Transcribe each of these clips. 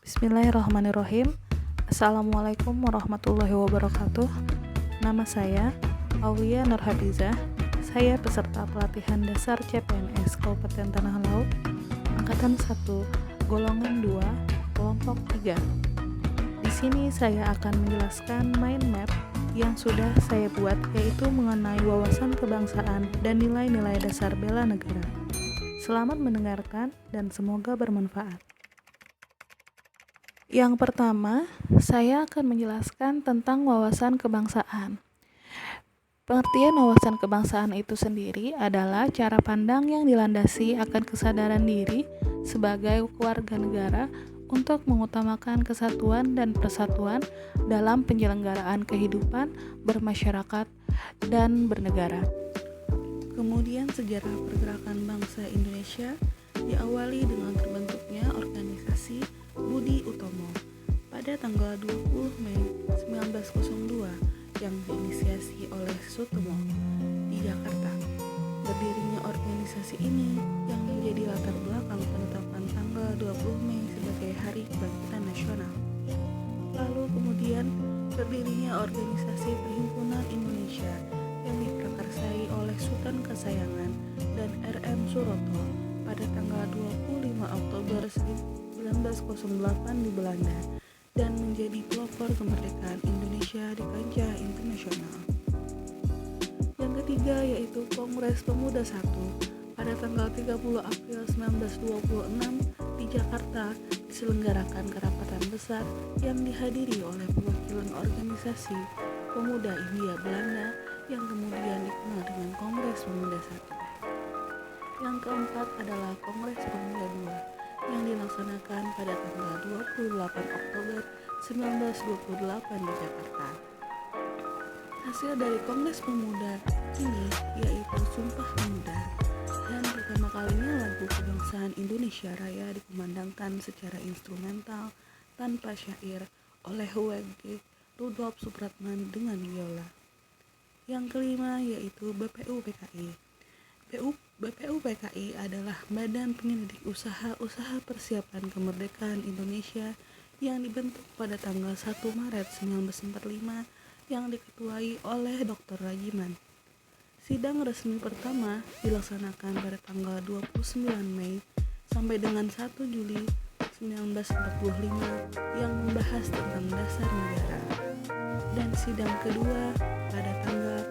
Bismillahirrahmanirrahim. Assalamualaikum warahmatullahi wabarakatuh. Nama saya Aulia Nurhabizah. Saya peserta pelatihan dasar CPNS Kabupaten Tanah Laut, Angkatan 1, Golongan 2, Kelompok 3. Di sini saya akan menjelaskan mind map yang sudah saya buat, yaitu mengenai wawasan kebangsaan dan nilai-nilai dasar bela negara. Selamat mendengarkan dan semoga bermanfaat. Yang pertama, saya akan menjelaskan tentang wawasan kebangsaan. Pengertian wawasan kebangsaan itu sendiri adalah cara pandang yang dilandasi akan kesadaran diri sebagai warga negara untuk mengutamakan kesatuan dan persatuan dalam penyelenggaraan kehidupan bermasyarakat dan bernegara. Kemudian sejarah pergerakan bangsa Indonesia diawali dengan terbentuknya organisasi Budi Utomo pada tanggal 20 Mei 1902 yang diinisiasi oleh Sutomo di Jakarta. Berdirinya organisasi ini yang menjadi latar belakang penetapan tanggal 20 Mei sebagai Hari Kebangkitan Nasional. Lalu kemudian berdirinya organisasi Perhimpunan Indonesia yang diprakarsai oleh Sultan Kasayangan dan R.M. Suroto pada tanggal 25 Oktober 1908 di Belanda dan menjadi pelopor kemerdekaan Indonesia di kancah internasional. Yang ketiga yaitu Kongres Pemuda I pada tanggal 30 April 1926 di Jakarta diselenggarakan kerapatan besar yang dihadiri oleh perwakilan organisasi Pemuda India Belanda yang kemudian dikenal dengan Kongres Pemuda I. Yang keempat adalah Kongres Pemuda II yang dilaksanakan pada tanggal 28 Oktober 1928 di Jakarta. Hasil dari Kongres Pemuda ini yaitu Sumpah Pemuda, dan pertama kalinya lagu kebangsaan Indonesia Raya dikumandangkan secara instrumental tanpa syair oleh W.G. Rudolf Supratman dengan biola. Yang kelima yaitu BPUPKI. BPUPKI adalah Badan Penyelidik Usaha Persiapan Kemerdekaan Indonesia yang dibentuk pada tanggal 1 Maret 1945 yang diketuai oleh Dr. Rajiman. Sidang resmi pertama dilaksanakan pada tanggal 29 Mei sampai dengan 1 Juli 1945 yang membahas tentang dasar negara. Dan sidang kedua pada tanggal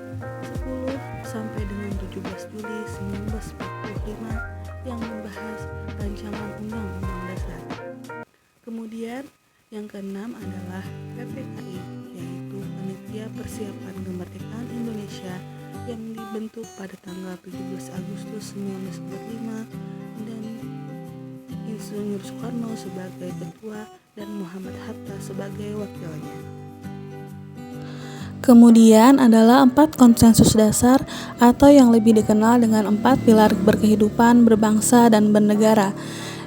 10 sampai dengan 17 Juli 1945 yang membahas rancangan undang-undang dasar. Kemudian yang keenam adalah PPKI, yaitu Panitia Persiapan Kemerdekaan Indonesia yang dibentuk pada tanggal 17 Agustus 1945 dan Insinyur Soekarno sebagai ketua dan Muhammad Hatta sebagai wakilnya. Kemudian adalah 4 konsensus dasar atau yang lebih dikenal dengan 4 pilar berkehidupan, berbangsa, dan bernegara.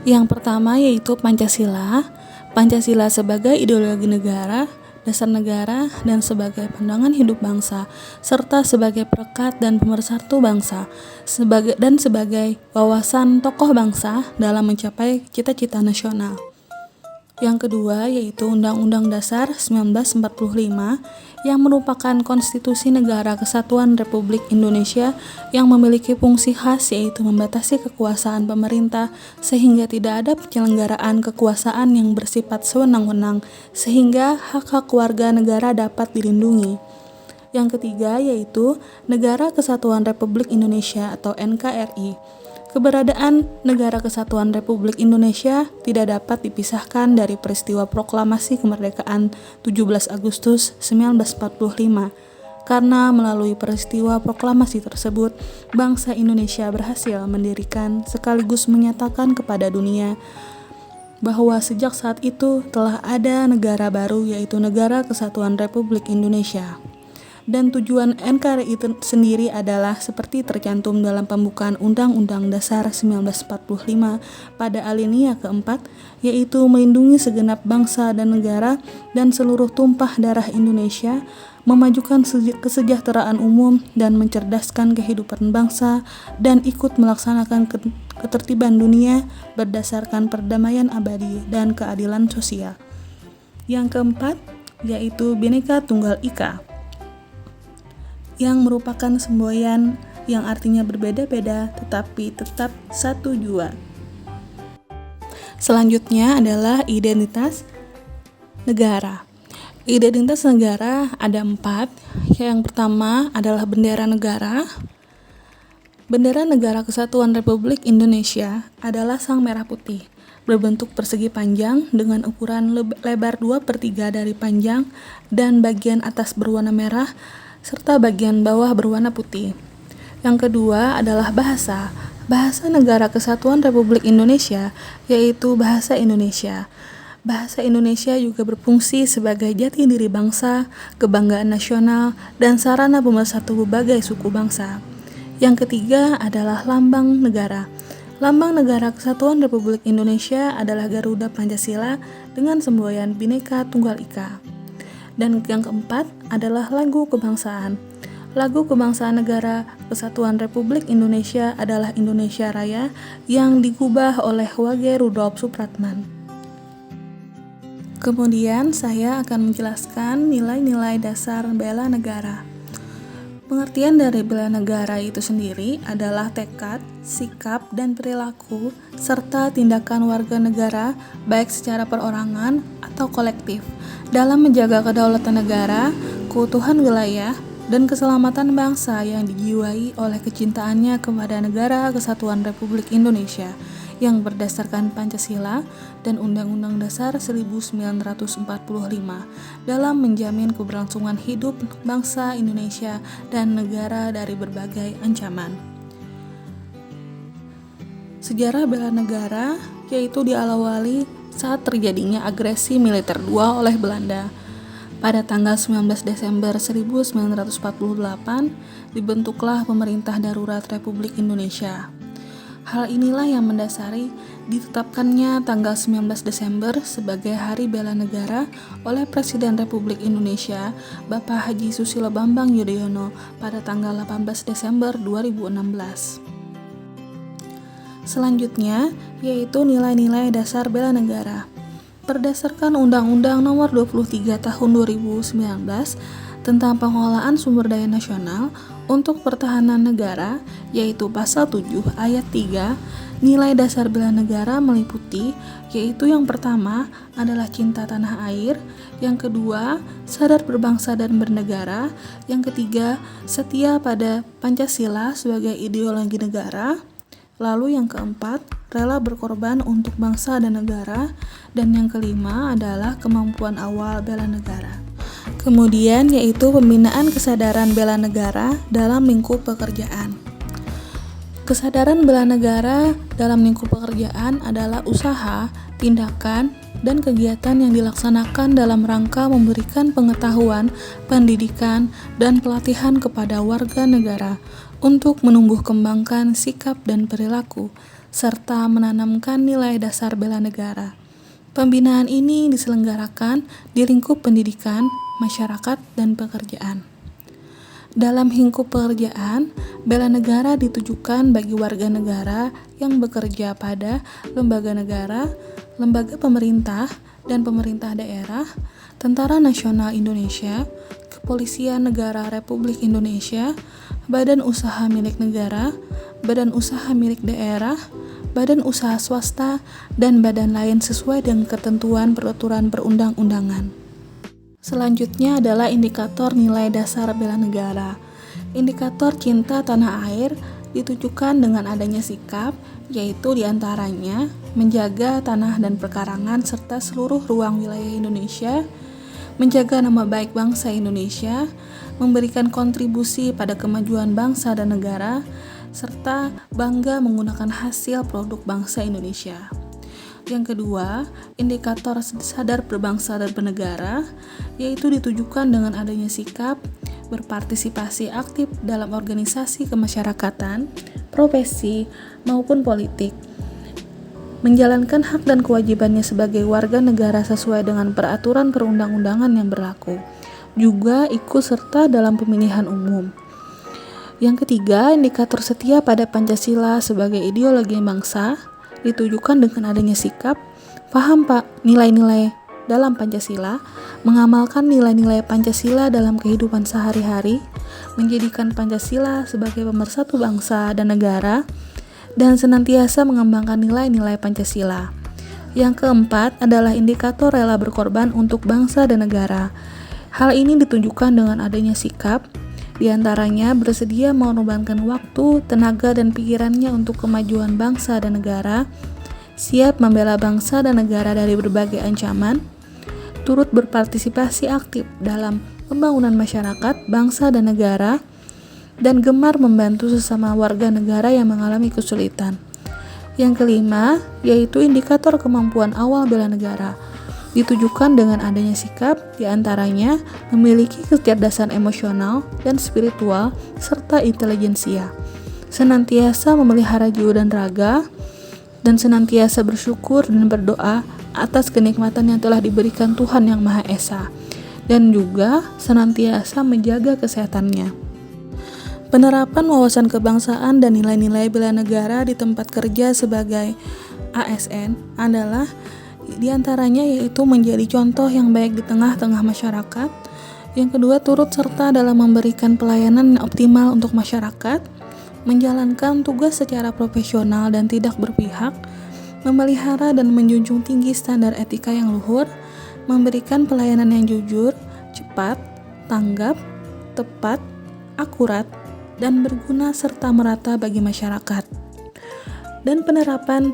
Yang pertama yaitu Pancasila. Pancasila sebagai ideologi negara, dasar negara, dan sebagai pandangan hidup bangsa, serta sebagai perekat dan pemersatu bangsa, sebagai wawasan tokoh bangsa dalam mencapai cita-cita nasional. Yang kedua yaitu Undang-Undang Dasar 1945 yang merupakan konstitusi negara kesatuan Republik Indonesia yang memiliki fungsi khas yaitu membatasi kekuasaan pemerintah sehingga tidak ada penyelenggaraan kekuasaan yang bersifat sewenang-wenang sehingga hak-hak warga negara dapat dilindungi. Yang ketiga yaitu Negara Kesatuan Republik Indonesia atau NKRI. Keberadaan Negara Kesatuan Republik Indonesia tidak dapat dipisahkan dari peristiwa proklamasi kemerdekaan 17 Agustus 1945. Karena melalui peristiwa proklamasi tersebut, bangsa Indonesia berhasil mendirikan sekaligus menyatakan kepada dunia bahwa sejak saat itu telah ada negara baru yaitu Negara Kesatuan Republik Indonesia. Dan tujuan NKRI itu sendiri adalah seperti tercantum dalam pembukaan Undang-Undang Dasar 1945 pada alinea keempat, yaitu melindungi segenap bangsa dan negara dan seluruh tumpah darah Indonesia, memajukan kesejahteraan umum dan mencerdaskan kehidupan bangsa, dan ikut melaksanakan ketertiban dunia berdasarkan perdamaian abadi dan keadilan sosial. Yang keempat, yaitu Bhinneka Tunggal Ika, yang merupakan semboyan yang artinya berbeda-beda tetapi tetap satu jua. Selanjutnya adalah identitas negara. Identitas negara ada 4. Yang pertama adalah bendera negara. Bendera Negara Kesatuan Republik Indonesia adalah sang merah putih, berbentuk persegi panjang dengan ukuran lebar 2/3 dari panjang dan bagian atas berwarna merah serta bagian bawah berwarna putih. Yang kedua adalah bahasa. Bahasa Negara Kesatuan Republik Indonesia yaitu bahasa Indonesia. Bahasa Indonesia juga berfungsi sebagai jati diri bangsa, kebanggaan nasional, dan sarana pemersatu berbagai suku bangsa. Yang ketiga adalah lambang negara. Lambang Negara Kesatuan Republik Indonesia adalah Garuda Pancasila dengan semboyan Bhinneka Tunggal Ika. Dan yang keempat adalah lagu kebangsaan. Lagu kebangsaan Negara Kesatuan Republik Indonesia adalah Indonesia Raya yang digubah oleh Wage Rudolf Supratman. Kemudian saya akan menjelaskan nilai-nilai dasar bela negara. Pengertian dari bela negara itu sendiri adalah tekad, sikap, dan perilaku serta tindakan warga negara baik secara perorangan atau kolektif dalam menjaga kedaulatan negara, keutuhan wilayah, dan keselamatan bangsa yang dijiwai oleh kecintaannya kepada Negara Kesatuan Republik Indonesia yang berdasarkan Pancasila dan Undang-Undang Dasar 1945 dalam menjamin keberlangsungan hidup bangsa Indonesia dan negara dari berbagai ancaman. Sejarah bela negara yaitu diawali saat terjadinya agresi militer II oleh Belanda. Pada tanggal 19 Desember 1948 dibentuklah Pemerintah Darurat Republik Indonesia. Hal inilah yang mendasari ditetapkannya tanggal 19 Desember sebagai Hari Bela Negara oleh Presiden Republik Indonesia Bapak Haji Susilo Bambang Yudhoyono pada tanggal 18 Desember 2016. Selanjutnya, yaitu nilai-nilai dasar bela negara. Berdasarkan Undang-Undang Nomor 23 Tahun 2019 tentang pengelolaan sumber daya nasional untuk pertahanan negara, yaitu Pasal 7 Ayat 3, nilai dasar bela negara meliputi, yaitu yang pertama adalah cinta tanah air, yang kedua sadar berbangsa dan bernegara, yang ketiga setia pada Pancasila sebagai ideologi negara, lalu yang keempat, rela berkorban untuk bangsa dan negara, dan yang kelima adalah kemampuan awal bela negara. Kemudian yaitu pembinaan kesadaran bela negara dalam lingkup pekerjaan. Kesadaran bela negara dalam lingkup pekerjaan adalah usaha, tindakan, dan kegiatan yang dilaksanakan dalam rangka memberikan pengetahuan, pendidikan, dan pelatihan kepada warga negara untuk menumbuh kembangkan sikap dan perilaku, serta menanamkan nilai dasar bela negara. Pembinaan ini diselenggarakan di lingkup pendidikan, masyarakat, dan pekerjaan. Dalam lingkup pekerjaan, bela negara ditujukan bagi warga negara yang bekerja pada lembaga negara, lembaga pemerintah, dan pemerintah daerah, Tentara Nasional Indonesia, Kepolisian Negara Republik Indonesia, Badan Usaha Milik Negara, Badan Usaha Milik Daerah, Badan Usaha Swasta, dan badan lain sesuai dengan ketentuan peraturan perundang-undangan. Selanjutnya adalah indikator nilai dasar bela negara. Indikator cinta tanah air ditujukan dengan adanya sikap, yaitu diantaranya menjaga tanah dan perkarangan serta seluruh ruang wilayah Indonesia, menjaga nama baik bangsa Indonesia, memberikan kontribusi pada kemajuan bangsa dan negara, serta bangga menggunakan hasil produk bangsa Indonesia. Yang kedua, indikator sadar berbangsa dan bernegara, yaitu ditujukan dengan adanya sikap, berpartisipasi aktif dalam organisasi kemasyarakatan, profesi, maupun politik, menjalankan hak dan kewajibannya sebagai warga negara sesuai dengan peraturan perundang-undangan yang berlaku, juga ikut serta dalam pemilihan umum. Yang ketiga, indikator setia pada Pancasila sebagai ideologi bangsa ditujukan dengan adanya sikap, paham nilai-nilai dalam Pancasila, mengamalkan nilai-nilai Pancasila dalam kehidupan sehari-hari, menjadikan Pancasila sebagai pemersatu bangsa dan negara, dan senantiasa mengembangkan nilai-nilai Pancasila. Yang keempat adalah indikator rela berkorban untuk bangsa dan negara. Hal ini ditunjukkan dengan adanya sikap, diantaranya bersedia mengorbankan waktu, tenaga, dan pikirannya untuk kemajuan bangsa dan negara, siap membela bangsa dan negara dari berbagai ancaman, turut berpartisipasi aktif dalam pembangunan masyarakat, bangsa, dan negara, dan gemar membantu sesama warga negara yang mengalami kesulitan. Yang kelima, yaitu indikator kemampuan awal bela negara, ditujukan dengan adanya sikap, diantaranya memiliki kecerdasan emosional dan spiritual, serta intelijensia, senantiasa memelihara jiwa dan raga, dan senantiasa bersyukur dan berdoa atas kenikmatan yang telah diberikan Tuhan Yang Maha Esa, dan juga senantiasa menjaga kesehatannya. Penerapan wawasan kebangsaan dan nilai-nilai bela negara di tempat kerja sebagai ASN adalah diantaranya yaitu menjadi contoh yang baik di tengah-tengah masyarakat. Yang kedua, turut serta dalam memberikan pelayanan yang optimal untuk masyarakat, menjalankan tugas secara profesional dan tidak berpihak, memelihara dan menjunjung tinggi standar etika yang luhur, memberikan pelayanan yang jujur, cepat, tanggap, tepat, akurat, dan berguna serta merata bagi masyarakat. Dan penerapan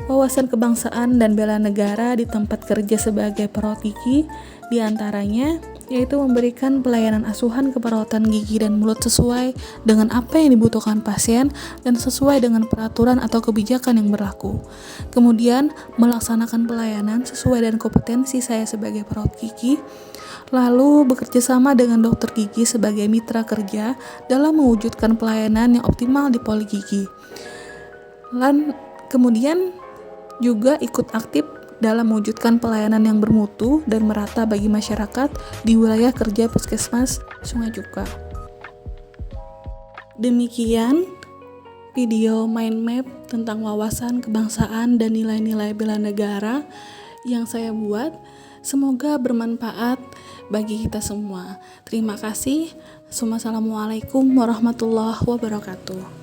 wawasan kebangsaan dan bela negara di tempat kerja sebagai perawat gigi diantaranya yaitu memberikan pelayanan asuhan keperawatan gigi dan mulut sesuai dengan apa yang dibutuhkan pasien dan sesuai dengan peraturan atau kebijakan yang berlaku. Kemudian melaksanakan pelayanan sesuai dengan kompetensi saya sebagai perawat gigi, lalu bekerja sama dengan dokter gigi sebagai mitra kerja dalam mewujudkan pelayanan yang optimal di poli gigi. Kemudian juga ikut aktif dalam mewujudkan pelayanan yang bermutu dan merata bagi masyarakat di wilayah kerja Puskesmas Sungai Cuka. Demikian video mind map tentang wawasan kebangsaan dan nilai-nilai bela negara yang saya buat. Semoga bermanfaat bagi kita semua. Terima kasih. Assalamualaikum warahmatullahi wabarakatuh.